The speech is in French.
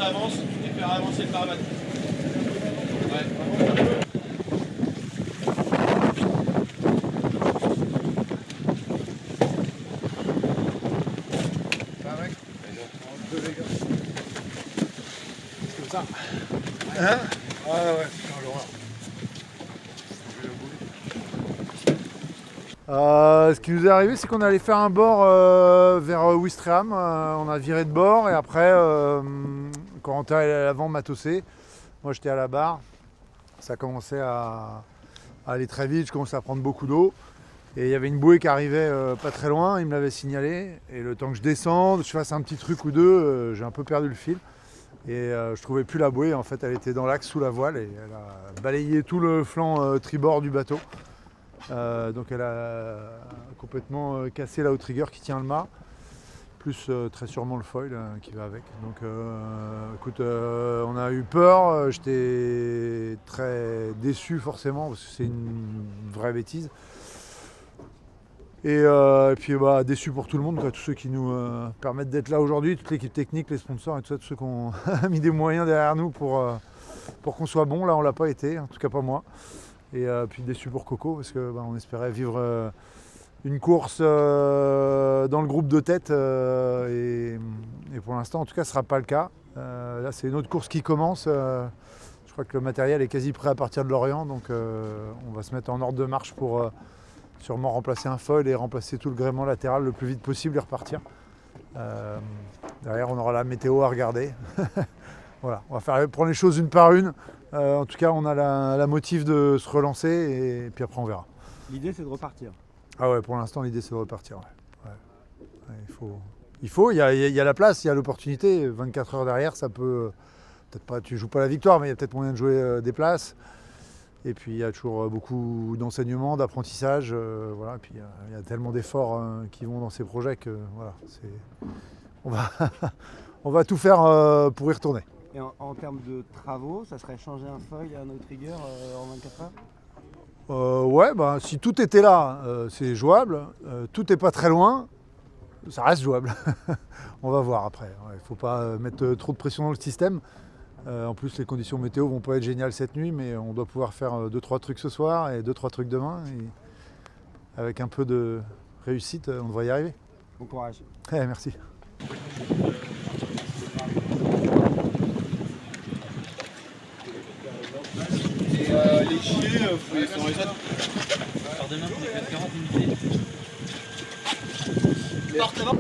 ça avance et faire avancer le paramètre. Ouais. C'est comme ça. Hein? Ah ouais, putain, l'horreur. Ce qui nous est arrivé, c'est qu'on allait faire un bord vers Ouistreham. On a viré de bord et après, Corentin est à l'avant matossé. Moi, j'étais à la barre. Ça commençait à aller très vite. Je commençais à prendre beaucoup d'eau. Et il y avait une bouée qui arrivait pas très loin. Il me l'avait signalé. Et le temps que je descende, je fasse un petit truc ou deux, j'ai un peu perdu le fil. Et je trouvais plus la bouée. En fait, elle était dans l'axe sous la voile et elle a balayé tout le flanc tribord du bateau. Donc elle a complètement cassé la outrigger qui tient le mât, plus très sûrement le foil qui va avec. Donc écoute, on a eu peur, j'étais très déçu forcément parce que c'est une vraie bêtise. Et puis déçu pour tout le monde, quoi, tous ceux qui nous permettent d'être là aujourd'hui, toute l'équipe technique, les sponsors et tout ça, tous ceux qui ont mis des moyens derrière nous pour qu'on soit bon. Là on l'a pas été, en tout cas pas moi. Et puis déçu pour Coco parce qu'on espérait vivre une course dans le groupe de tête et pour l'instant en tout cas ce ne sera pas le cas. Là c'est une autre course qui commence. Je crois que le matériel est quasi prêt à partir de Lorient, donc on va se mettre en ordre de marche pour sûrement remplacer un foil et remplacer tout le gréement latéral le plus vite possible et repartir. Derrière on aura la météo à regarder. Voilà, on va prendre les choses une par une. En tout cas, on a la motive de se relancer et puis après on verra. L'idée c'est de repartir. Ah ouais, pour l'instant l'idée c'est de repartir. Ouais. Ouais, il y a la place, il y a l'opportunité. 24 heures derrière, ça peut peut-être pas, tu joues pas la victoire, mais il y a peut-être moyen de jouer des places. Et puis il y a toujours beaucoup d'enseignements, d'apprentissage. Voilà. Et puis il y a tellement d'efforts qui vont dans ces projets que voilà, on va tout faire pour y retourner. Et en termes de travaux, ça serait changer un foil et un outrigger en 24 heures? Ouais, si tout était là, c'est jouable. Tout n'est pas très loin, ça reste jouable. On va voir après. Il ne faut pas mettre trop de pression dans le système. En plus, les conditions météo vont pas être géniales cette nuit, mais on doit pouvoir faire 2-3 trucs ce soir et 2-3 trucs demain. Et avec un peu de réussite, on devrait y arriver. Bon courage. Merci. Les gilets, vous les faire les autres. Alors demain, on fait 40 minutes. Porte avant.